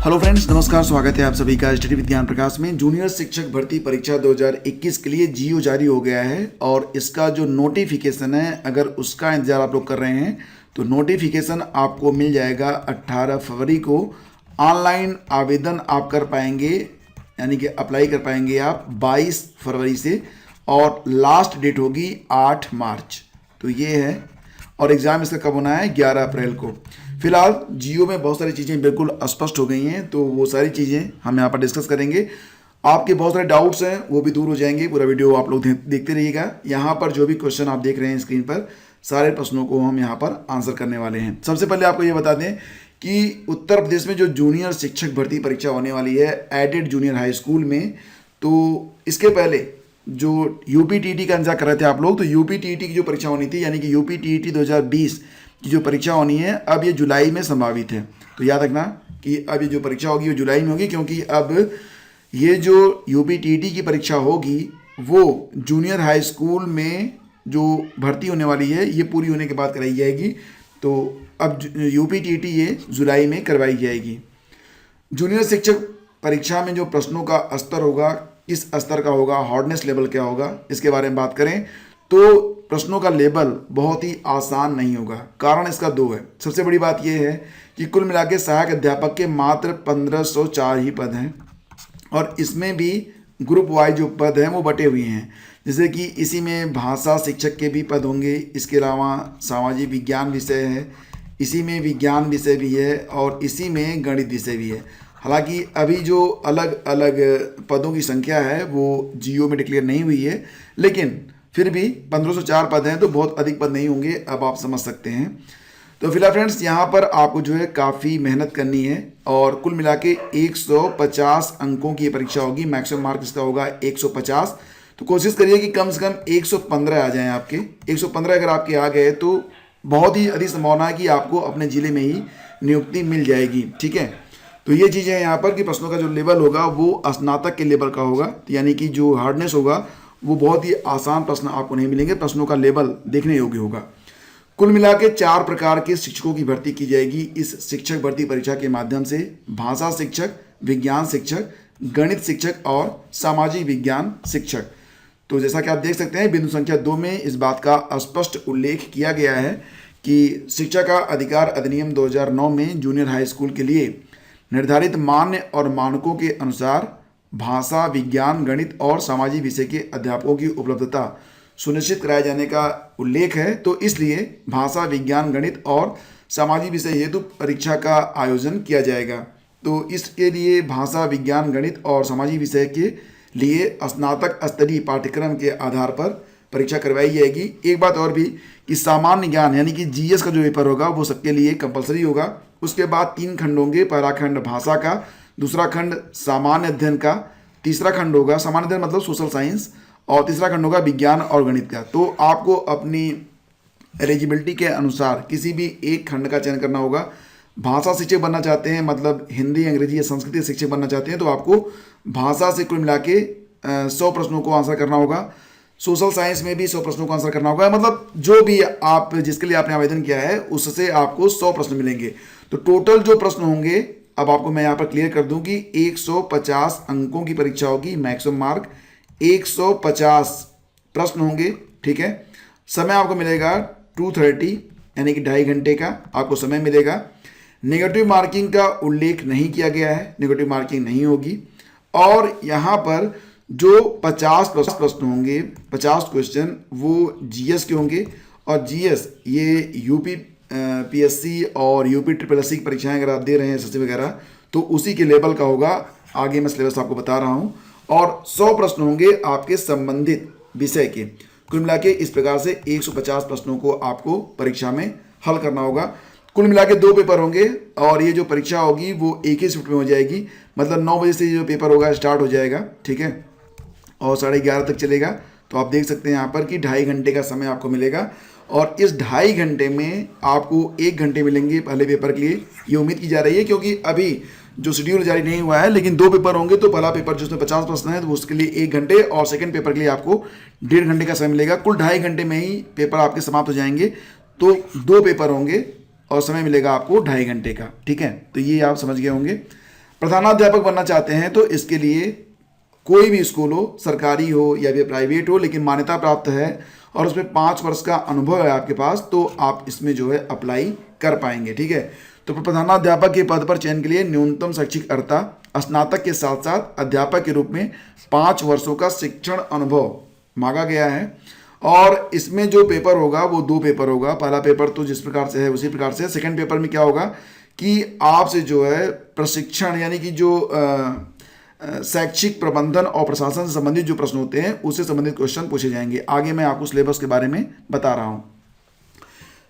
Hello friends, नमस्कार। स्वागत है आप सभी का स्टडी विज्ञान प्रकाश में। जूनियर शिक्षक भर्ती परीक्षा 2021 के लिए जीओ जारी हो गया है और इसका जो नोटिफिकेशन है, अगर उसका इंतजार आप लोग कर रहे हैं तो नोटिफिकेशन आपको मिल जाएगा 18 फरवरी को। ऑनलाइन आवेदन आप कर पाएंगे, यानी कि अप्लाई कर पाएंगे आप 22 फरवरी से, और लास्ट डेट होगी 8 मार्च। तो ये है, और एग्ज़ाम इसका कब होना है? 11 अप्रैल को। फिलहाल जियो में बहुत सारी चीज़ें बिल्कुल स्पष्ट हो गई हैं, तो वो सारी चीज़ें हम यहाँ पर डिस्कस करेंगे। आपके बहुत सारे डाउट्स हैं वो भी दूर हो जाएंगे। पूरा वीडियो आप लोग देखते रहिएगा। यहाँ पर जो भी क्वेश्चन आप देख रहे हैं स्क्रीन पर, सारे प्रश्नों को हम यहाँ पर आंसर करने वाले हैं। सबसे पहले आपको ये बता दें कि उत्तर प्रदेश में जो जूनियर शिक्षक भर्ती परीक्षा होने वाली है एडेड जूनियर हाई स्कूल में, तो इसके पहले जो यूपीटीटी का इंतजार कर रहे थे आप लोग, तो यूपीटीटी की जो परीक्षा होनी थी, यानी कि यूपीटीटी 2020 की जो परीक्षा होनी है, अब ये जुलाई में संभावित है। तो याद रखना कि अब ये जो परीक्षा होगी वो जुलाई में होगी, क्योंकि अब ये जो यूपीटीटी की परीक्षा होगी वो जूनियर हाई स्कूल में जो भर्ती होने वाली है ये पूरी होने के बाद कराई जाएगी। तो अब यूपीटीटी ये जुलाई में करवाई जाएगी। जूनियर शिक्षक परीक्षा में जो प्रश्नों का स्तर होगा, किस स्तर का होगा, हार्डनेस लेवल क्या होगा, इसके बारे में बात करें तो प्रश्नों का लेवल बहुत ही आसान नहीं होगा। कारण इसका दो है। सबसे बड़ी बात यह है कि कुल मिला के सहायक अध्यापक के मात्र 1504 ही पद हैं, और इसमें भी ग्रुप वाइज जो पद हैं वो बटे हुए हैं। जैसे कि इसी में भाषा शिक्षक के भी पद होंगे, इसके अलावा सामाजिक विज्ञान विषय है, इसी में विज्ञान विषय भी है, और इसी में गणित विषय भी है। हालांकि अभी जो अलग अलग पदों की संख्या है वो जीओ में डिक्लेयर नहीं हुई है, लेकिन फिर भी 1504 पद हैं तो बहुत अधिक पद नहीं होंगे, अब आप समझ सकते हैं। तो फिलहाल फ्रेंड्स यहाँ पर आपको जो है काफ़ी मेहनत करनी है, और कुल मिला के 150 अंकों की परीक्षा होगी। मैक्सिमम मार्क इसका होगा 150। तो कोशिश करिए कि कम से कम 115 आ जाएं आपके। 115 अगर आपके आ गए तो बहुत ही अधिक संभावना है कि आपको अपने ज़िले में ही नियुक्ति मिल जाएगी। ठीक है, तो ये चीज़ें हैं यहाँ पर कि प्रश्नों का जो लेवल होगा वो स्नातक के लेवल का होगा, यानी कि जो हार्डनेस होगा वो बहुत ही आसान प्रश्न आपको नहीं मिलेंगे। प्रश्नों का लेवल देखने योग्य होगा। कुल मिला के 4 प्रकार के शिक्षकों की भर्ती की जाएगी इस शिक्षक भर्ती परीक्षा के माध्यम से। भाषा शिक्षक, विज्ञान शिक्षक, गणित शिक्षक और सामाजिक विज्ञान शिक्षक। तो जैसा कि आप देख सकते हैं बिंदु संख्या 2 में इस बात का स्पष्ट उल्लेख किया गया है कि शिक्षा का अधिकार अधिनियम 2009 में जूनियर हाई स्कूल के लिए निर्धारित मान्य और मानकों के अनुसार भाषा, विज्ञान, गणित और सामाजिक विषय के अध्यापकों की उपलब्धता सुनिश्चित कराए जाने का उल्लेख है। तो इसलिए भाषा, विज्ञान, गणित और सामाजिक विषय हेतु परीक्षा का आयोजन किया जाएगा। तो इसके लिए भाषा, विज्ञान, गणित और सामाजिक विषय के लिए स्नातक स्तरीय पाठ्यक्रम के आधार पर परीक्षा करवाई जाएगी। एक बात और भी कि सामान्य ज्ञान यानी कि जीएस का जो पेपर होगा वो सबके लिए कंपलसरी होगा। उसके बाद 3 खंड होंगे। पहला खंड भाषा का, दूसरा खंड सामान्य अध्ययन का, तीसरा खंड होगा सामान्य अध्ययन मतलब सोशल साइंस, और तीसरा खंड होगा विज्ञान और गणित का। तो आपको अपनी एलिजिबिलिटी के अनुसार किसी भी एक खंड का चयन करना होगा। भाषा शिक्षक बनना चाहते हैं, मतलब हिंदी, अंग्रेजी या संस्कृत के शिक्षक बनना चाहते हैं, तो आपको भाषा से कुल मिला के 100 प्रश्नों को आंसर करना होगा। सोशल साइंस में भी 100 प्रश्नों को आंसर करना होगा। मतलब जो भी आप जिसके लिए आपने आवेदन किया है उससे आपको 100 प्रश्न मिलेंगे। तो टोटल जो प्रश्न होंगे, अब आपको मैं यहाँ पर क्लियर कर दूं कि 150 अंकों की परीक्षा होगी। मैक्सिमम मार्क 150 प्रश्न होंगे। ठीक है, समय आपको मिलेगा 230 यानी कि 2.5 घंटे का आपको समय मिलेगा। नेगेटिव मार्किंग का उल्लेख नहीं किया गया है, नेगेटिव मार्किंग नहीं होगी। और यहाँ पर जो 50 प्रश्न होंगे, 50 क्वेश्चन, वो जीएस के होंगे। और जीएस ये यूपी पीएससी और यूपी SSC की परीक्षाएं अगर आप दे रहे हैं एसएससी वगैरह, तो उसी के लेवल का होगा। आगे मैं सिलेबस आपको बता रहा हूं। और 100 प्रश्न होंगे आपके संबंधित विषय के। कुल मिला के इस प्रकार से 150 प्रश्नों को आपको परीक्षा में हल करना होगा। कुल मिला के 2 पेपर होंगे, और ये जो परीक्षा होगी वो एक ही शिफ्ट में हो जाएगी। मतलब 9 बजे से जो पेपर होगा स्टार्ट हो जाएगा। ठीक है, और 11:30 तक चलेगा। तो आप देख सकते हैं यहाँ पर कि 2.5 घंटे का समय आपको मिलेगा, और इस 2.5 घंटे में आपको 1 घंटे मिलेंगे पहले पेपर के लिए, ये उम्मीद की जा रही है, क्योंकि अभी जो शेड्यूल जारी नहीं हुआ है। लेकिन 2 पेपर होंगे, तो पहला पेपर जिसमें 50 प्रश्न है तो उसके लिए 1 घंटे, और सेकंड पेपर के लिए आपको 1.5 घंटे का समय मिलेगा। कुल 2.5 घंटे में ही पेपर आपके समाप्त हो जाएंगे। तो 2 पेपर होंगे और समय मिलेगा आपको 2.5 घंटे का। ठीक है, तो ये आप समझ गए होंगे। प्रधानाध्यापक बनना चाहते हैं तो इसके लिए कोई भी स्कूल हो, सरकारी हो या फिर प्राइवेट हो, लेकिन मान्यता प्राप्त है और उसमें 5 वर्ष का अनुभव है आपके पास, तो आप इसमें जो है अप्लाई कर पाएंगे। ठीक है, तो प्रधानाध्यापक के पद पर चयन के लिए न्यूनतम शैक्षिक अर्हता स्नातक के साथ साथ अध्यापक के रूप में 5 वर्षों का शिक्षण अनुभव मांगा गया है। और इसमें जो पेपर होगा वो 2 पेपर होगा। पहला पेपर तो जिस प्रकार से है उसी प्रकार से। सेकंड पेपर में क्या होगा कि आपसे जो है प्रशिक्षण यानी कि जो शैक्षिक प्रबंधन और प्रशासन से संबंधित जो प्रश्न होते हैं उससे संबंधित क्वेश्चन पूछे जाएंगे। आगे मैं आपको सिलेबस के बारे में बता रहा हूं।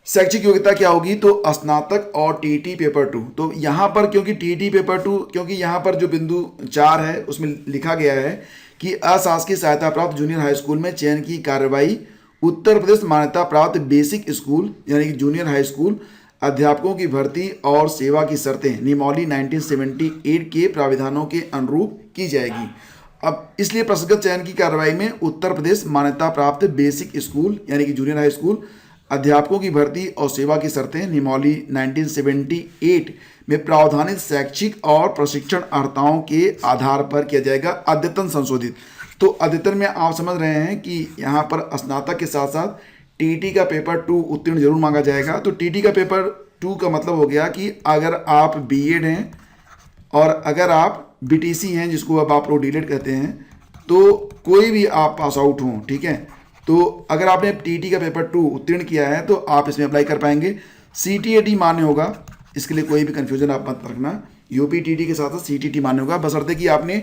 शैक्षिक योग्यता क्या होगी, तो स्नातक और टीईटी पेपर 2। तो यहां पर क्योंकि टीईटी पेपर 2, क्योंकि यहां पर जो बिंदु 4 है उसमें लिखा गया है कि अशासकीय सहायता प्राप्त जूनियर हाई स्कूल में चयन की कार्रवाई उत्तर प्रदेश मान्यता प्राप्त बेसिक स्कूल यानी कि जूनियर हाई स्कूल अध्यापकों की भर्ती और सेवा की शर्तें नियमावली 1978 के प्राविधानों के अनुरूप की जाएगी। अब इसलिए प्रश्नगत चयन की कार्रवाई में उत्तर प्रदेश मान्यता प्राप्त बेसिक स्कूल यानी कि जूनियर हाई स्कूल अध्यापकों की भर्ती और सेवा की शर्तें नियमावली 1978 में प्रावधानित शैक्षिक और प्रशिक्षण अर्हताओं के आधार पर किया जाएगा, अद्यतन संशोधित। तो अद्यतन में आप समझ रहे हैं कि यहाँ पर स्नातक के साथ साथ टीटी का पेपर 2 उत्तीर्ण जरूर मांगा जाएगा। तो टीटी का पेपर 2 का मतलब हो गया कि अगर आप बीएड हैं और अगर आप बीटीसी हैं, जिसको अब आप लोग डीलेट कहते हैं, तो कोई भी आप पास आउट हों, ठीक है, तो अगर आपने टीटी का पेपर 2 उत्तीर्ण किया है तो आप इसमें अप्लाई कर पाएंगे। सीटीएटी मान्य होगा, इसके लिए कोई भी कन्फ्यूजन आप मत रखना। यूपी टीटी के साथ साथ सीटीटी मान्य होगा, बशर्ते कि आपने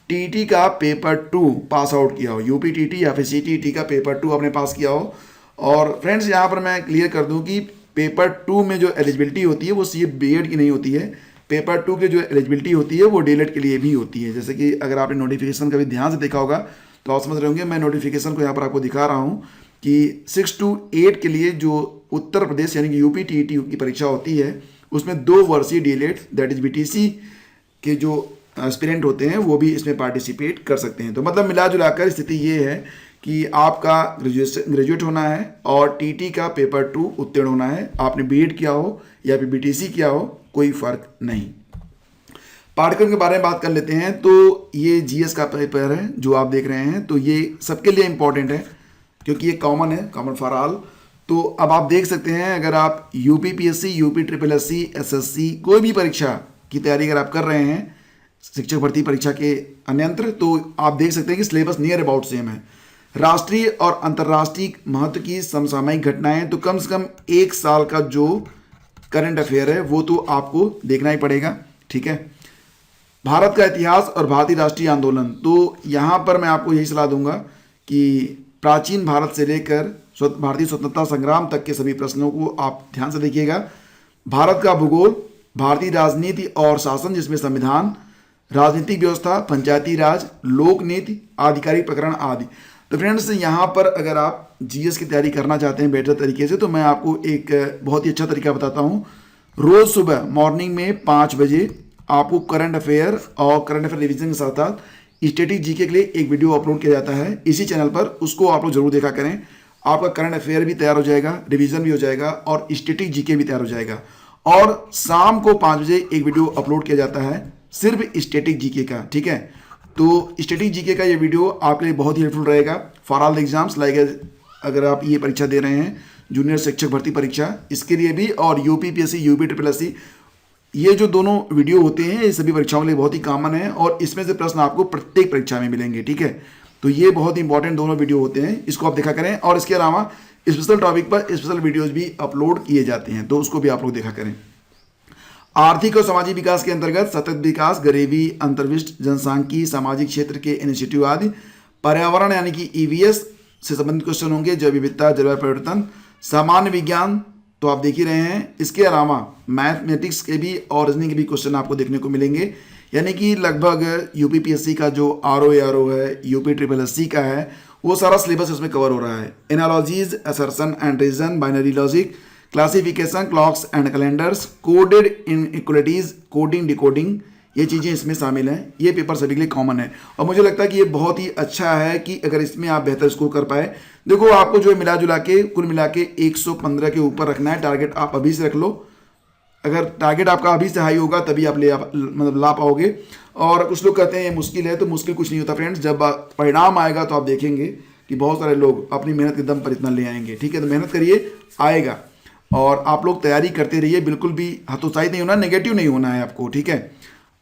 टीटी का पेपर 2 पास आउट किया हो। यूपी टीटी या फिर सीटीटी का पेपर 2 आपने पास किया हो। और फ्रेंड्स यहाँ पर मैं क्लियर कर दूं कि पेपर 2 में जो एलिजिबिलिटी होती है वो सिर्फ बीएड की नहीं होती है। पेपर 2 की जो एलिजिबिलिटी होती है वो डीएलएड के लिए भी होती है। जैसे कि अगर आपने नोटिफिकेशन कभी ध्यान से देखा होगा तो आप समझ रहे होंगे। मैं नोटिफिकेशन को यहाँ पर आपको दिखा रहा हूँ कि 6 to 8 के लिए जो उत्तर प्रदेश यानी कि यूपी टीईटी की परीक्षा होती है उसमें 2 वर्षीय डीएलएड दैट इज बीटीसी के जो एस्पिरेंट होते हैं वो भी इसमें पार्टिसिपेट कर सकते हैं। तो मतलब मिला जुलाकर स्थिति ये है कि आपका ग्रेजुएट होना है और टीटी का पेपर 2 उत्तीर्ण होना है। आपने बीएड किया हो या फिर बीटीसी किया हो, कोई फर्क नहीं। पाठ्यक्रम के बारे में बात कर लेते हैं। तो ये जीएस का पेपर है जो आप देख रहे हैं, तो ये सबके लिए इंपॉर्टेंट है क्योंकि ये कॉमन है, कॉमन फॉर ऑल। तो अब आप देख सकते हैं अगर आप UP PSC, UP triple SC, SSC कोई भी परीक्षा की तैयारी अगर आप कर रहे हैं शिक्षक भर्ती परीक्षा के अन्यंत्र, तो आप देख सकते हैं कि सिलेबस नियर अबाउट सेम है। राष्ट्रीय और अंतर्राष्ट्रीय महत्व की समसामयिक घटनाएं, तो कम से कम 1 साल का जो करंट अफेयर है वो तो आपको देखना ही पड़ेगा, ठीक है। भारत का इतिहास और भारतीय राष्ट्रीय आंदोलन, तो यहाँ पर मैं आपको यही सलाह दूंगा कि प्राचीन भारत से लेकर भारतीय स्वतंत्रता संग्राम तक के सभी प्रश्नों को आप ध्यान से देखिएगा। भारत का भूगोल, भारतीय राजनीति और शासन जिसमें संविधान, राजनीतिक व्यवस्था, पंचायती राज, लोक नीति, आधिकारिक प्रकरण आदि। तो फ्रेंड्स यहाँ पर अगर आप जीएस की तैयारी करना चाहते हैं बेटर तरीके से, तो मैं आपको एक बहुत ही अच्छा तरीका बताता हूँ। रोज़ सुबह मॉर्निंग में 5 बजे आपको करंट अफेयर और करंट अफेयर रिवीजन के साथ साथ स्टैटिक जीके के लिए एक वीडियो अपलोड किया जाता है इसी चैनल पर, उसको आप लोग जरूर देखा करें। आपका करंट अफेयर भी तैयार हो जाएगा, रिवीजन भी हो जाएगा और स्टैटिक जीके भी तैयार हो जाएगा। और शाम को 5 बजे एक वीडियो अपलोड किया जाता है सिर्फ स्टैटिक जीके का, ठीक है। तो स्टैटिक जीके का ये वीडियो आपके लिए बहुत ही हेल्पफुल रहेगा for all the exams like अगर आप ये परीक्षा दे रहे हैं जूनियर शिक्षक भर्ती परीक्षा, इसके लिए भी, और UP PSC, UP triple SC, ये जो दोनों वीडियो होते हैं ये सभी परीक्षाओं के लिए बहुत ही कॉमन है और इसमें से प्रश्न आपको प्रत्येक परीक्षा में मिलेंगे, ठीक है। तो ये बहुत ही इंपॉर्टेंट दोनों वीडियो होते हैं, इसको आप देखा करें। और इसके अलावा स्पेशल टॉपिक पर स्पेशल वीडियोज भी अपलोड किए जाते हैं, तो उसको भी आप लोग देखा करें। आर्थिक और सामाजिक विकास के अंतर्गत सतत विकास, गरीबी, अंतर्विष्ट, जनसांख्यिकी, सामाजिक क्षेत्र के इनिशिएटिव आदि, पर्यावरण यानी कि ईवीएस से संबंधित क्वेश्चन होंगे, जैव विविधता, जलवायु परिवर्तन, सामान्य विज्ञान तो आप देख ही रहे हैं। इसके अलावा मैथमेटिक्स के भी और रीजनिंग के भी क्वेश्चन आपको देखने को मिलेंगे, यानी कि लगभग यूपी पीएससी का जो आरओ है, यूपी ट्रिपल एससी का है, वो सारा सिलेबस इसमें कवर हो रहा है। Analogies, assertion and reason, binary logic, classification, clocks and calendars, coded inequalities, coding, decoding, ये चीज़ें इसमें शामिल हैं। ये पेपर सभी के लिए कॉमन है और मुझे लगता है कि ये बहुत ही अच्छा है कि अगर इसमें आप बेहतर स्कोर कर पाए। देखो आपको जो मिला जुला के कुल मिला के 115 के ऊपर रखना है टारगेट, आप अभी से रख लो। अगर टारगेट आपका अभी से हाई होगा तभी आप मतलब ला पाओगे। और कुछ लोग कहते हैं ये मुश्किल है, तो मुश्किल कुछ नहीं होता फ्रेंड्स। जब परिणाम आएगा तो आप देखेंगे कि बहुत सारे लोग अपनी मेहनत के दम पर इतना ले आएंगे। ठीक है, तो मेहनत करिए, आएगा। और आप लोग तैयारी करते रहिए, बिल्कुल भी हतोत्साहित नहीं होना, नेगेटिव नहीं होना है आपको। ठीक है,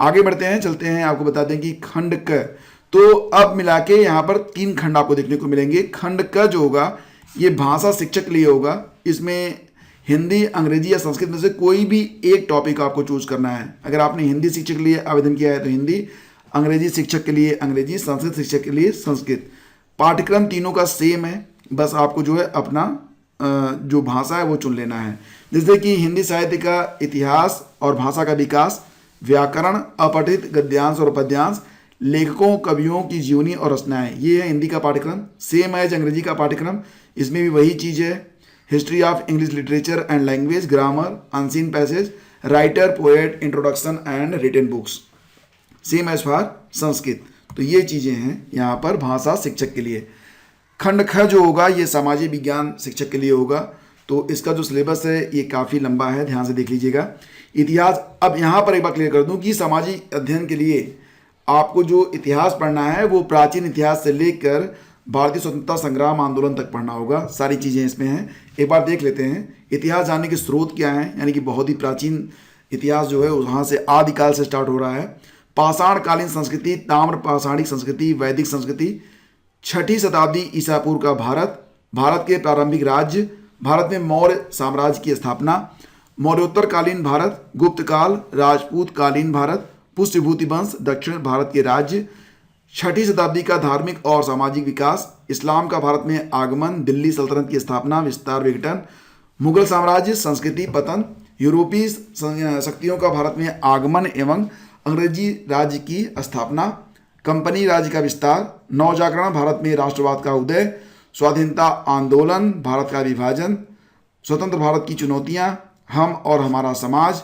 आगे बढ़ते हैं, चलते हैं। आपको बता दें कि खंड क, तो अब मिला के यहाँ पर 3 खंड आपको देखने को मिलेंगे। खंड क जो होगा ये भाषा शिक्षक के लिए होगा। इसमें हिंदी, अंग्रेजी या संस्कृत में से कोई भी एक टॉपिक आपको चूज करना है। अगर आपने हिंदी शिक्षक के लिए आवेदन किया है तो हिंदी, अंग्रेजी शिक्षक के लिए अंग्रेजी, संस्कृत शिक्षक के लिए संस्कृत। पाठ्यक्रम तीनों का सेम है, बस आपको जो है अपना जो भाषा है वो चुन लेना है। जैसे कि हिंदी साहित्य का इतिहास और भाषा का विकास, व्याकरण, अपठित गद्यांश और पद्यांश, लेखकों कवियों की जीवनी और रचनाएं, ये है हिंदी का पाठ्यक्रम। सेम एज अंग्रेजी का पाठ्यक्रम, इसमें भी वही चीज़ है। History of English literature and language, grammar, unseen passage, writer, poet, introduction and written books, same as for Sanskrit. तो ये चीज़ें हैं यहाँ पर भाषा शिक्षक के लिए। खंड ख जो होगा ये सामाजिक विज्ञान शिक्षक के लिए होगा। तो इसका जो सिलेबस है ये काफ़ी लंबा है, ध्यान से देख लीजिएगा। इतिहास, अब यहाँ पर एक बार क्लियर कर दूँ कि सामाजिक अध्ययन के लिए आपको जो इतिहास पढ़ना है वो प्राचीन इतिहास से लेकर भारतीय स्वतंत्रता संग्राम आंदोलन तक पढ़ना होगा। सारी चीज़ें इसमें हैं, एक बार देख लेते हैं। इतिहास जानने के स्रोत क्या हैं, यानी कि बहुत ही प्राचीन इतिहास जो है वहाँ से आदिकाल से स्टार्ट हो रहा है। पाषाणकालीन संस्कृति, ताम्र पाषाणिक संस्कृति, वैदिक संस्कृति, 6ठी शताब्दी ईसा पूर्व का भारत, भारत के प्रारंभिक राज्य, भारत में मौर्य साम्राज्य की स्थापना, मौर्योत्तरकालीन भारत, गुप्त काल, राजपूत कालीन भारत, पुष्यभूति वंश, दक्षिण भारत के राज्य, 6ठी शताब्दी का धार्मिक और सामाजिक विकास, इस्लाम का भारत में आगमन, दिल्ली सल्तनत की स्थापना, विस्तार, विघटन, मुगल साम्राज्य, संस्कृति पतन, यूरोपीय शक्तियों का भारत में आगमन एवं अंग्रेजी राज्य की स्थापना, कंपनी राज्य का विस्तार, नवजागरण, भारत में राष्ट्रवाद का उदय, स्वाधीनता आंदोलन, भारत का विभाजन, स्वतंत्र भारत की चुनौतियां, हम और हमारा समाज,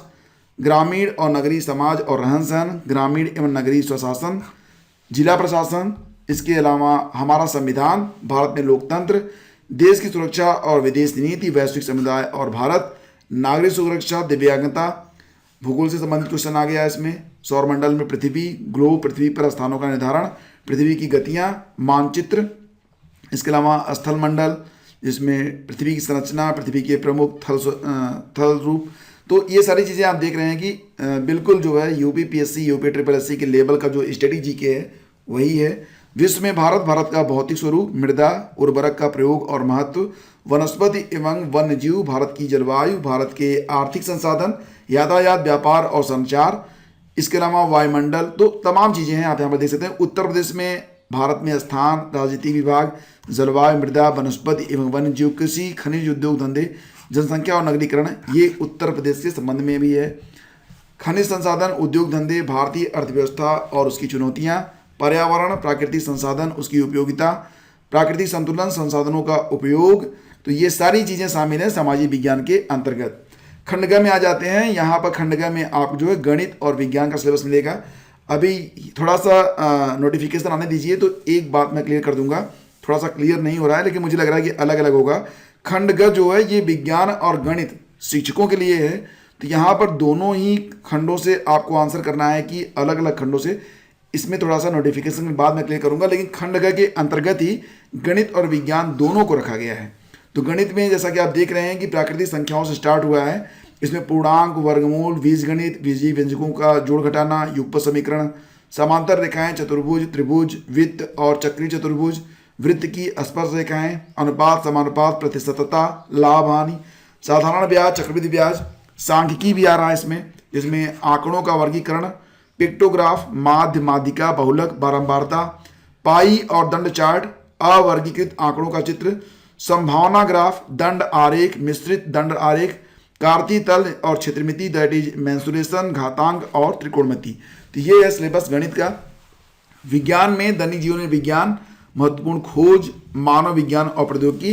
ग्रामीण और नगरीय समाज और रहन सहन, ग्रामीण एवं नगरीय स्वशासन, जिला प्रशासन, इसके अलावा हमारा संविधान, भारत में लोकतंत्र, देश की सुरक्षा और विदेश नीति, वैश्विक समुदाय और भारत, नागरिक सुरक्षा, दिव्यांगता, भूगोल से संबंधित क्वेश्चन आ गया है इसमें। सौरमंडल में पृथ्वी, ग्लोब, पृथ्वी पर स्थानों का निर्धारण, पृथ्वी की गतियाँ, मानचित्र, इसके अलावा स्थल मंडल जिसमें पृथ्वी की संरचना, पृथ्वी के प्रमुख थल रूप। तो ये सारी चीज़ें आप देख रहे हैं कि बिल्कुल जो है यूपीपीएससी, यूपी ट्रिपल एससी के लेवल का जो स्टडी जीके है वही है। विश्व में भारत, भारत का भौतिक स्वरूप, मृदा, उर्वरक का प्रयोग और महत्व, वनस्पति एवं वन्य जीव, भारत की जलवायु, भारत के आर्थिक संसाधन, यातायात, व्यापार और संचार, इसके अलावा वायुमंडल। तो तमाम चीज़ें हैं, आप यहाँ पर देख सकते हैं। उत्तर प्रदेश में भारत में स्थान, राजनीतिक विभाग, जलवायु, मृदा, वनस्पति एवं वन्य जीव, कृषि, खनिज, उद्योग धंधे, जनसंख्या और नगरीकरण, ये उत्तर प्रदेश के संबंध में भी है। खनिज संसाधन, उद्योग धंधे, भारतीय अर्थव्यवस्था और उसकी चुनौतियाँ, पर्यावरण, प्राकृतिक संसाधन, उसकी उपयोगिता, प्राकृतिक संतुलन, संसाधनों का उपयोग। तो ये सारी चीज़ें शामिल हैं सामाजिक विज्ञान के अंतर्गत। खंड ग में आ जाते हैं। यहाँ पर खंड ग में आपको जो है गणित और विज्ञान का सिलेबस मिलेगा। अभी थोड़ा सा नोटिफिकेशन आने दीजिए तो एक बात मैं क्लियर कर दूंगा। थोड़ा सा क्लियर नहीं हो रहा है लेकिन मुझे लग रहा है कि अलग अलग होगा। खंड ग जो है ये विज्ञान और गणित शिक्षकों के लिए है। तो यहाँ पर दोनों ही खंडों से आपको आंसर करना है कि अलग अलग खंडों से। इसमें थोड़ा सा नोटिफिकेशन के बाद मैं क्लियर करूंगा, लेकिन खंड ग के अंतर्गत ही गणित और विज्ञान दोनों को रखा गया है। तो गणित में जैसा कि आप देख रहे हैं कि प्राकृतिक संख्याओं से स्टार्ट हुआ है। इसमें पूर्णांक, वर्गमूल, बीजगणित, बीजीय व्यंजकों का जोड़ घटाना, युगपत समीकरण, समांतर रेखाएं, चतुर्भुज, त्रिभुज, वृत्त और चक्रीय चतुर्भुज, वृत्त की स्पर्श रेखाएं, अनुपात, समानुपात, प्रतिशतता, लाभ हानि, साधारण ब्याज, चक्रवृद्धि ब्याज, सांख्यिकी भी आ रहा है इसमें, जिसमें आंकड़ों का वर्गीकरण, पिक्टोग्राफ, माध्य, माध्यिका, बहुलक, बारंबारता, पाई और दंड चार्ट, अवर्गीकृत आंकड़ों का चित्र, संभावना ग्राफ, दंड आरेख, मिश्रित दंड आरेख, कार्तीय तल और क्षेत्रमिति, दैट इज मेंसुरेशन, घातांक और त्रिकोणमिति। तो ये है सिलेबस गणित का। विज्ञान में दैनिक जीवन में विज्ञान, महत्वपूर्ण खोज, मानव विज्ञान और प्रौद्योगिकी,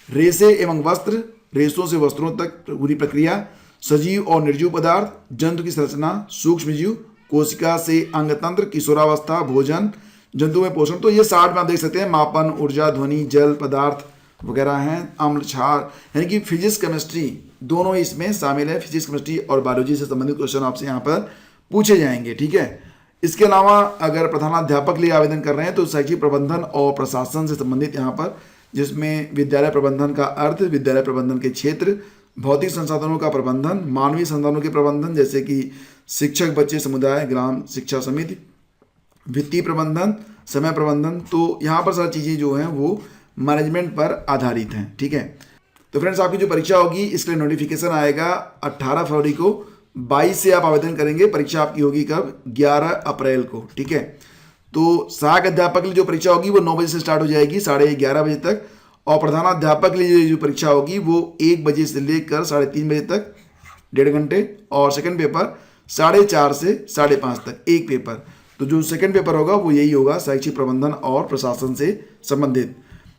रेशे एवं वस्त्र, रेशों से वस्त्रों तक पूरी प्रक्रिया, सजीव और निर्जीव पदार्थ, जंतु की संरचना, सूक्ष्म जीव, कोशिका से अंगतंत्र, किशोरावस्था, भोजन, जंतु में पोषण। तो ये 60 में आप देख सकते हैं। मापन, ऊर्जा, ध्वनि, जल, पदार्थ, वगैरह हैं, अम्ल क्षार, यानी कि फिजिक्स केमिस्ट्री दोनों ही इसमें शामिल है। फिजिक्स केमिस्ट्री और बायोलॉजी से संबंधित क्वेश्चन आपसे यहाँ पर पूछे जाएंगे, ठीक है। इसके अलावा अगर प्रधानाध्यापक के लिए आवेदन कर रहे हैं तो शैक्षिक प्रबंधन और प्रशासन से संबंधित यहाँ पर, जिसमें विद्यालय प्रबंधन का अर्थ, विद्यालय प्रबंधन के क्षेत्र, भौतिक संसाधनों का प्रबंधन, मानवीय संसाधनों के प्रबंधन जैसे कि शिक्षक, बच्चे, समुदाय, ग्राम शिक्षा समिति, वित्तीय प्रबंधन, समय प्रबंधन। तो यहाँ पर सारी चीज़ें जो हैं वो मैनेजमेंट पर आधारित हैं, ठीक है। तो फ्रेंड्स, आपकी जो परीक्षा होगी इसके लिए नोटिफिकेशन आएगा 18 फरवरी को। 22 से आप आवेदन करेंगे। परीक्षा आपकी होगी कब? 11 अप्रैल को, ठीक है। तो सहायक अध्यापक के लिए जो परीक्षा होगी वो 9 बजे से स्टार्ट हो जाएगी 11:30 बजे तक, और प्रधानाध्यापक के लिए जो परीक्षा होगी वो 1 बजे से लेकर 3:30 बजे तक, 1.5 घंटे, और सेकंड पेपर 4:30 से 5:30 तक एक पेपर। तो जो सेकंड पेपर होगा वो यही होगा, शैक्षिक प्रबंधन और प्रशासन से संबंधित।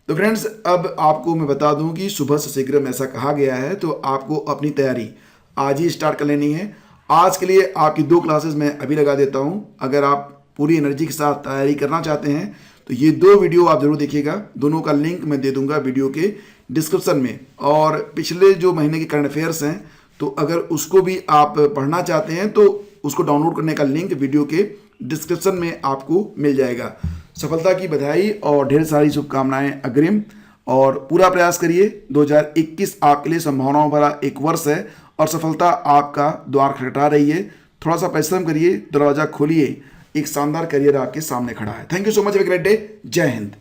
तो फ्रेंड्स, अब आपको मैं बता दूं कि सुबह से शीघ्रम ऐसा कहा गया है, तो आपको अपनी तैयारी आज ही स्टार्ट कर लेनी है। आज के लिए आपकी 2 क्लासेस मैं अभी लगा देता हूं। अगर आप पूरी एनर्जी के साथ तैयारी करना चाहते हैं तो ये 2 वीडियो आप जरूर देखिएगा। दोनों का लिंक मैं दे दूंगा वीडियो के डिस्क्रिप्शन में। और पिछले जो महीने के करंट अफेयर्स हैं, तो अगर उसको भी आप पढ़ना चाहते हैं तो उसको डाउनलोड करने का लिंक वीडियो के डिस्क्रिप्शन में आपको मिल जाएगा। सफलता की बधाई और ढेर सारी शुभकामनाएं अग्रिम, और पूरा प्रयास करिए। 2021 आपके लिए संभावनाओं भरा एक वर्ष है और सफलता आपका द्वार खटखटा रही है। थोड़ा सा परिश्रम करिए, दरवाजा खोलिए, एक शानदार करियर आपके सामने खड़ा है। Thank you so much, have a great day. जय हिंद।